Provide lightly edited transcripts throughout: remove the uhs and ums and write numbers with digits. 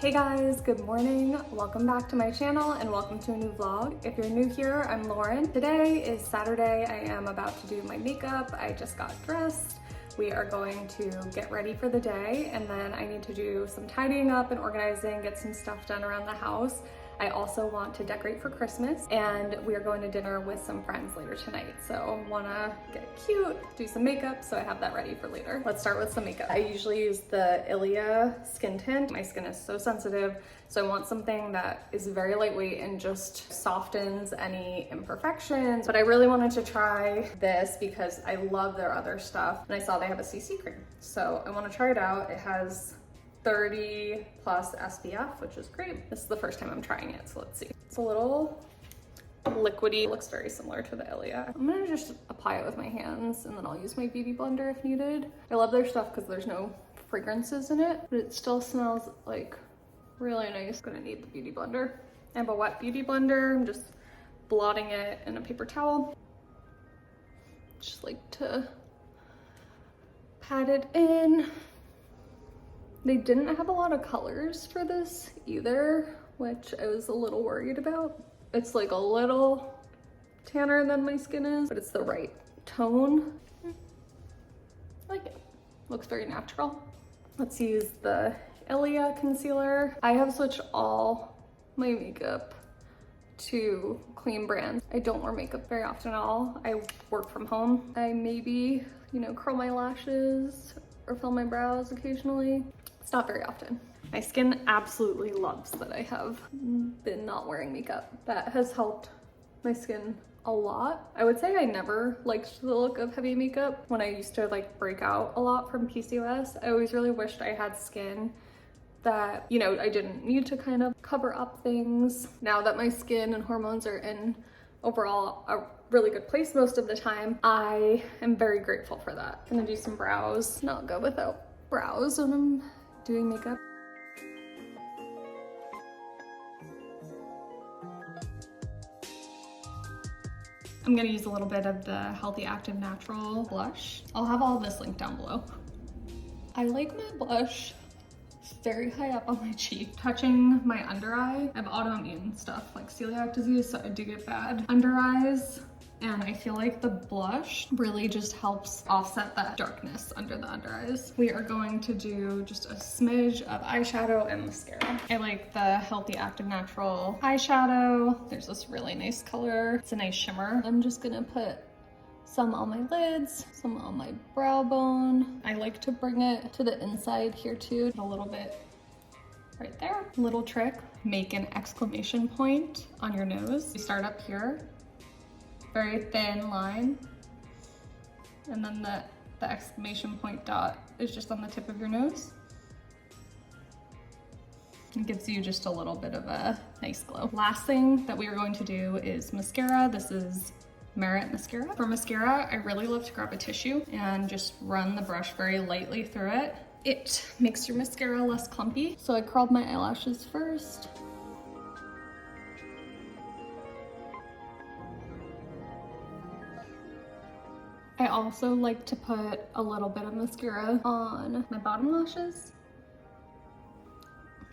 Hey guys, good morning. Welcome back to my channel and welcome to a new vlog. If you're new here, I'm Lauren. Today is Saturday. I am about to do my makeup. I just got dressed. We are going to get ready for the day and then I need to do some tidying up and organizing, get some stuff done around the house. I also want to decorate for Christmas and we are going to dinner with some friends later tonight. So wanna get cute, do some makeup, so I have that ready for later. Let's start with some makeup. I usually use the Ilia skin tint. My skin is so sensitive, so I want something that is very lightweight and just softens any imperfections. But I really wanted to try this because I love their other stuff and I saw they have a CC cream. So I wanna try it out. It has 30 plus SPF, which is great. This is the first time I'm trying it, so let's see. It's a little liquidy, it looks very similar to the Ilia. I'm gonna just apply it with my hands and then I'll use my beauty blender if needed. I love their stuff because there's no fragrances in it, but it still smells like really nice. Gonna need the beauty blender. I have a wet beauty blender. I'm just blotting it in a paper towel. Just like to pat it in. They didn't have a lot of colors for this either, which I was a little worried about. It's like a little tanner than my skin is, but it's the right tone. I like it. Looks very natural. Let's use the Ilia concealer. I have switched all my makeup to clean brands. I don't wear makeup very often at all. I work from home. I maybe, curl my lashes or fill my brows occasionally. It's not very often. My skin absolutely loves that I have been not wearing makeup. That has helped my skin a lot. I would say I never liked the look of heavy makeup. When I used to break out a lot from PCOS, I always really wished I had skin that, I didn't need to kind of cover up things. Now that my skin and hormones are in overall a really good place most of the time, I am very grateful for that. I'm gonna do some brows. Not go without brows when I'm doing makeup. I'm gonna use a little bit of the Healthy Active Natural blush. I'll have all of this linked down below. I like my blush very high up on my cheek, touching my under eye. I have autoimmune stuff like celiac disease, so I do get bad under eyes. And I feel like the blush really just helps offset that darkness under the under eyes. We are going to do just a smidge of eyeshadow and mascara. I like the Healthy Active Natural eyeshadow. There's this really nice color. It's a nice shimmer. I'm just gonna put some on my lids, some on my brow bone. I like to bring it to the inside here too, a little bit right there. Little trick, make an exclamation point on your nose. You start up here, very thin line, and then the exclamation point dot is just on the tip of your nose. It gives you just a little bit of a nice glow. Last thing that we are going to do is mascara. This is Merit mascara. For mascara, I really love to grab a tissue and just run the brush very lightly through it. It makes your mascara less clumpy. So I curled my eyelashes first. I also like to put a little bit of mascara on my bottom lashes.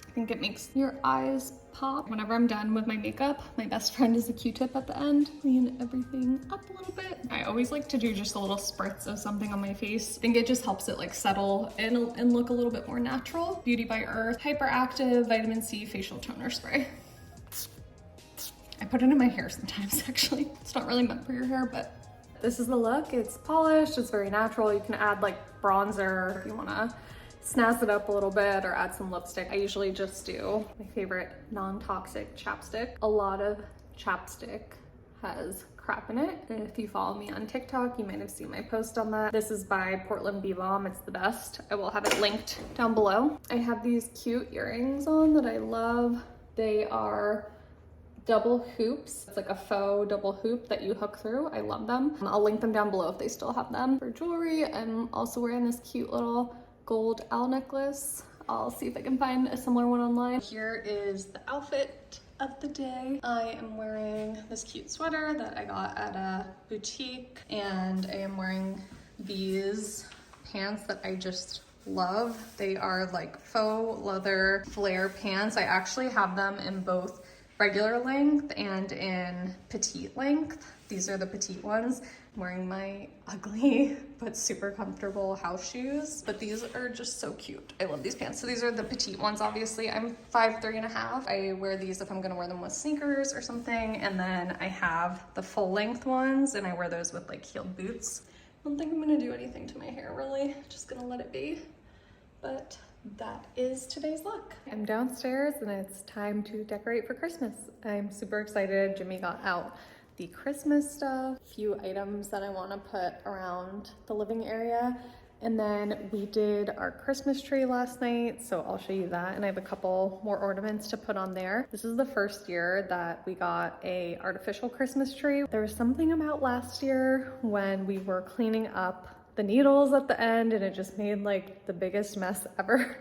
I think it makes your eyes pop. Whenever I'm done with my makeup, my best friend is a Q-tip at the end. Clean everything up a little bit. I always like to do just a little spritz of something on my face. I think it just helps it settle and look a little bit more natural. Beauty by Earth Hyperactive Vitamin C Facial Toner Spray. I put it in my hair sometimes actually. It's not really meant for your hair, but this is the look. It's polished, it's very natural. You can add bronzer if you wanna snazz it up a little bit or add some lipstick. I usually just do my favorite non-toxic chapstick. A lot of chapstick has crap in it. And if you follow me on TikTok, you might have seen my post on that. This is by Portland Bee Balm. It's the best. I will have it linked down below. I have these cute earrings on that I love. They are double hoops. It's like a faux double hoop that you hook through. I love them. I'll link them down below if they still have them. For jewelry, I'm also wearing this cute little gold owl necklace. I'll see if I can find a similar one online. Here is the outfit of the day. I am wearing this cute sweater that I got at a boutique, and I am wearing these pants that I just love. They are like faux leather flare pants. I actually have them in both regular length and in petite length. These are the petite ones. I'm wearing my ugly but super comfortable house shoes, but these are just so cute. I love these pants. So these are the petite ones, obviously. I'm 5'3.5". I wear these if I'm gonna wear them with sneakers or something. And then I have the full length ones, and I wear those with like heeled boots. I don't think I'm gonna do anything to my hair really. Just gonna let it be. But that is today's look. I'm downstairs and it's time to decorate for Christmas. I'm super excited. Jimmy got out the Christmas stuff, a few items that I want to put around the living area. And then we did our Christmas tree last night, so I'll show you that. And I have a couple more ornaments to put on there. This is the first year that we got a artificial Christmas tree. There was something about last year when we were cleaning up the needles at the end and it just made like the biggest mess ever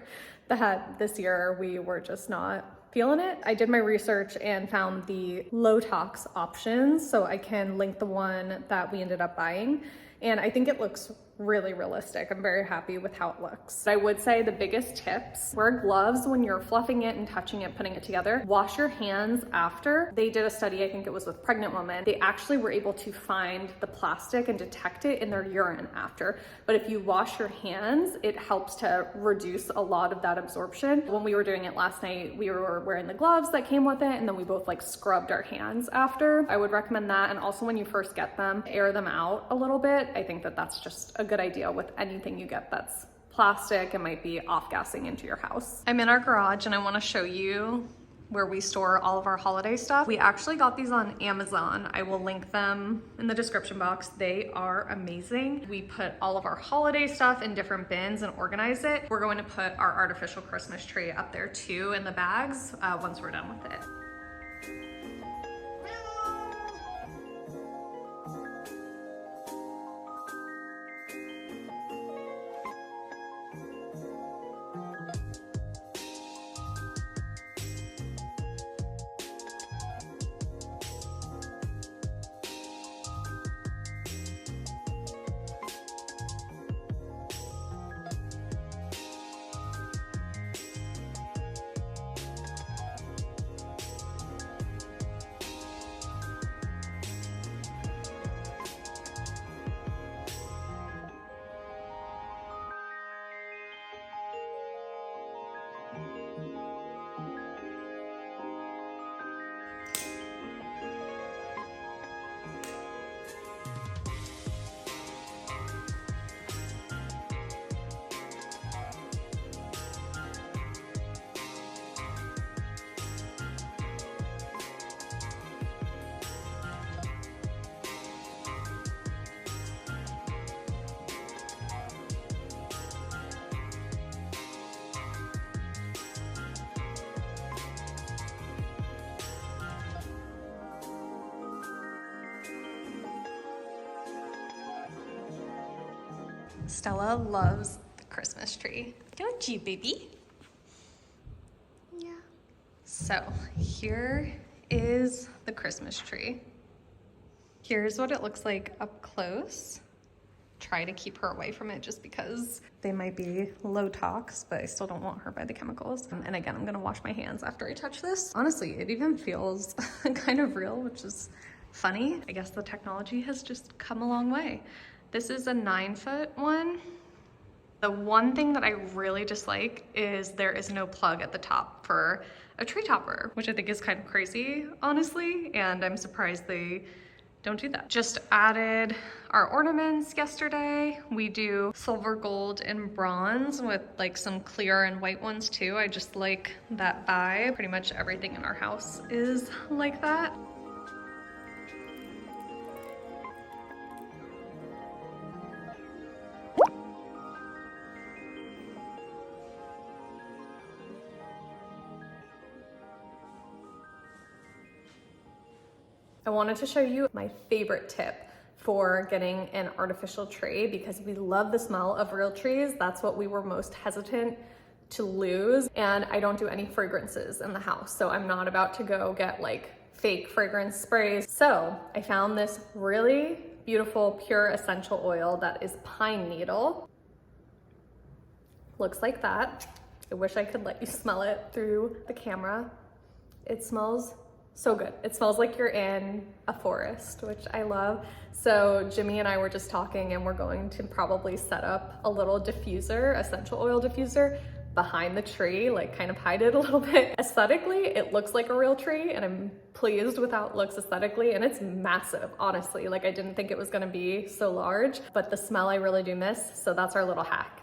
that this year we were just not feeling it. I did my research and found the Low-Tox options, so I can link the one that we ended up buying. And I think it looks really realistic. I'm very happy with how it looks. I would say the biggest tips: wear gloves when you're fluffing it and touching it, putting it together. Wash your hands after. They did a study, I think it was with pregnant women. They actually were able to find the plastic and detect it in their urine after. But if you wash your hands, it helps to reduce a lot of that absorption. When we were doing it last night, we were wearing the gloves that came with it, and then we both like scrubbed our hands after. I would recommend that. And also when you first get them, air them out a little bit. I think that that's just a good idea with anything you get that's plastic and might be off-gassing into your house. I'm in our garage and I want to show you where we store all of our holiday stuff. We actually got these on Amazon. I will link them in the description box. They are amazing. We put all of our holiday stuff in different bins and organize it. We're going to put our artificial Christmas tree up there too in the bags once we're done with it. Stella loves the Christmas tree. Don't you, baby? Yeah. So here is the Christmas tree. Here's what it looks like up close. Try to keep her away from it just because they might be low tox, but I still don't want her by the chemicals. And again, I'm gonna wash my hands after I touch this. Honestly, it even feels kind of real, which is funny. I guess the technology has just come a long way. This is a 9-foot one. The one thing that I really dislike is there is no plug at the top for a tree topper, which I think is kind of crazy, honestly, and I'm surprised they don't do that. Just added our ornaments yesterday. We do silver, gold, and bronze with like some clear and white ones too. I just like that vibe. Pretty much everything in our house is like that. I wanted to show you my favorite tip for getting an artificial tree because we love the smell of real trees. That's what we were most hesitant to lose. And I don't do any fragrances in the house, so I'm not about to go get like fake fragrance sprays. So I found this really beautiful pure essential oil that is pine needle. Looks like that. I wish I could let you smell it through the camera. It smells so good. It smells like you're in a forest, which I love. So Jimmy and I were just talking, and we're going to probably set up a little diffuser, essential oil diffuser, behind the tree, like kind of hide it a little bit. Aesthetically, it looks like a real tree, and I'm pleased with how it looks aesthetically, and it's massive, honestly. Like, I didn't think it was gonna be so large, but the smell I really do miss, so that's our little hack.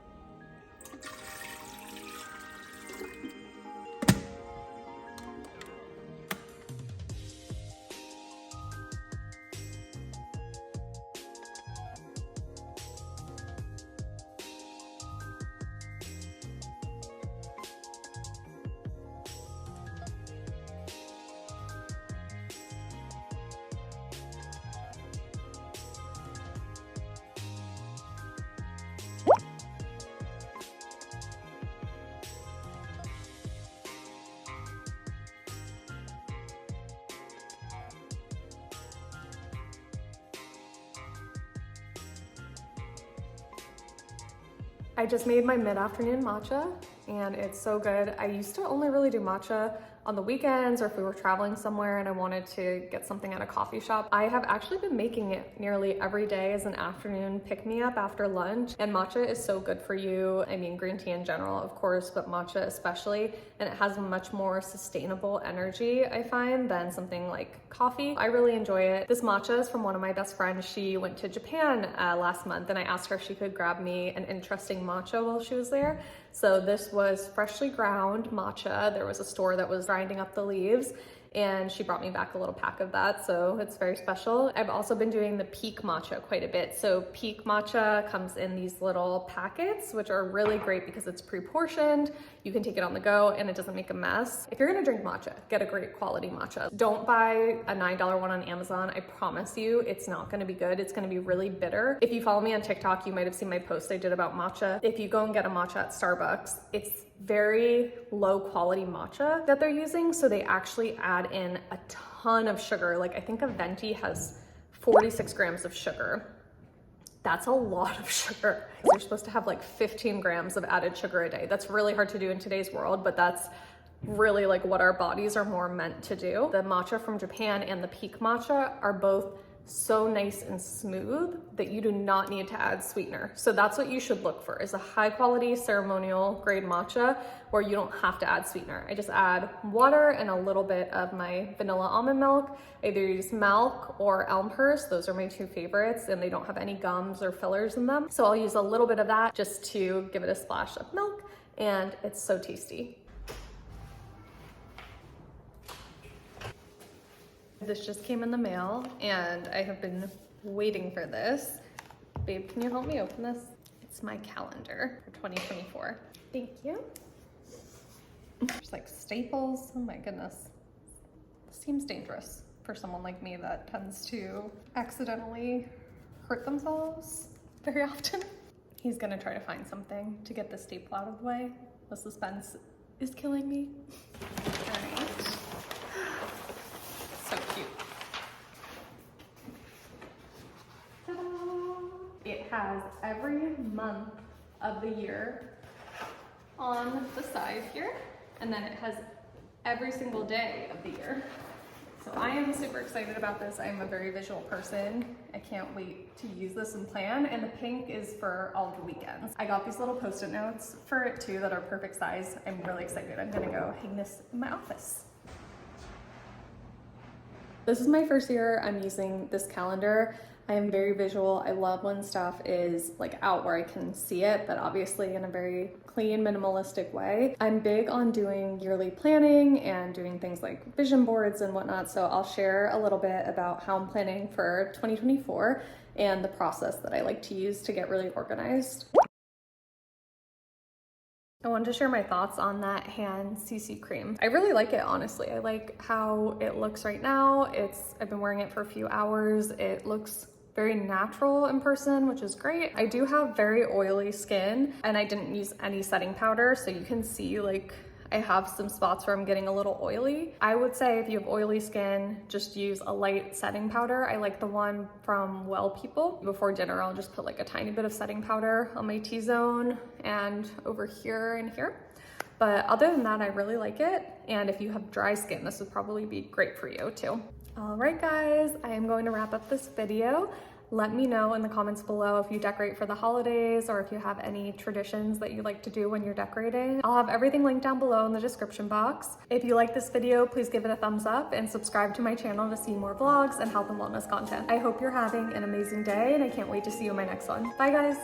I just made my mid-afternoon matcha, and it's so good. I used to only really do matcha on the weekends or if we were traveling somewhere and I wanted to get something at a coffee shop. I have actually been making it nearly every day as an afternoon pick-me-up after lunch, and matcha is so good for you. I mean, green tea in general, of course, but matcha especially, and it has a much more sustainable energy, I find, than something like coffee. I really enjoy it. This matcha is from one of my best friends. She went to Japan last month, and I asked her if she could grab me an interesting matcha while she was there. So this was freshly ground matcha. There was a store that was grinding up the leaves, and she brought me back a little pack of that, so it's very special. I've also been doing the peak matcha quite a bit. So peak matcha comes in these little packets, which are really great because it's pre-portioned. You can take it on the go and it doesn't make a mess. If you're gonna drink matcha, get a great quality matcha. Don't buy a $9 one on Amazon. I promise you, it's not gonna be good. It's gonna be really bitter. If you follow me on TikTok, you might have seen my post I did about matcha. If you go and get a matcha at Starbucks, it's very low quality matcha that they're using. So they actually add in a ton of sugar. Like, I think a venti has 46 grams of sugar. That's a lot of sugar. You're supposed to have like 15 grams of added sugar a day. That's really hard to do in today's world, but that's really like what our bodies are more meant to do. The matcha from Japan and the peak matcha are both so nice and smooth that you do not need to add sweetener. So that's what you should look for, is a high quality ceremonial grade matcha where you don't have to add sweetener. I just add water and a little bit of my vanilla almond milk. I either use milk or Elmhurst. Those are my two favorites, and they don't have any gums or fillers in them. So I'll use a little bit of that just to give it a splash of milk, and it's so tasty. This just came in the mail, and I have been waiting for this. Babe, can you help me open this? It's my calendar for 2024. Thank you. There's like staples. Oh my goodness. This seems dangerous for someone like me that tends to accidentally hurt themselves very often. He's gonna try to find something to get the staple out of the way. The suspense is killing me. All right. So cute. Ta-da! It has every month of the year on the side here, and then it has every single day of the year. So I am super excited about this. I'm a very visual person. I can't wait to use this and plan. And the pink is for all the weekends. I got these little Post-it notes for it too that are perfect size. I'm really excited. I'm gonna go hang this in my office. This is my first year I'm using this calendar. I am very visual. I love when stuff is like out where I can see it, but obviously in a very clean, minimalistic way. I'm big on doing yearly planning and doing things like vision boards and whatnot. So I'll share a little bit about how I'm planning for 2024 and the process that I like to use to get really organized. I wanted to share my thoughts on that hand CC cream. I really like it, honestly. I like how it looks right now. I've been wearing it for a few hours. It looks very natural in person, which is great. I do have very oily skin, and I didn't use any setting powder, so you can see like I have some spots where I'm getting a little oily. I would say if you have oily skin, just use a light setting powder. I like the one from Well People. Before dinner, I'll just put like a tiny bit of setting powder on my T-zone and over here and here. But other than that, I really like it. And if you have dry skin, this would probably be great for you too. All right, guys, I am going to wrap up this video. Let me know in the comments below if you decorate for the holidays or if you have any traditions that you like to do when you're decorating. I'll have everything linked down below in the description box. If you like this video, please give it a thumbs up and subscribe to my channel to see more vlogs and health and wellness content. I hope you're having an amazing day and I can't wait to see you in my next one. Bye, guys.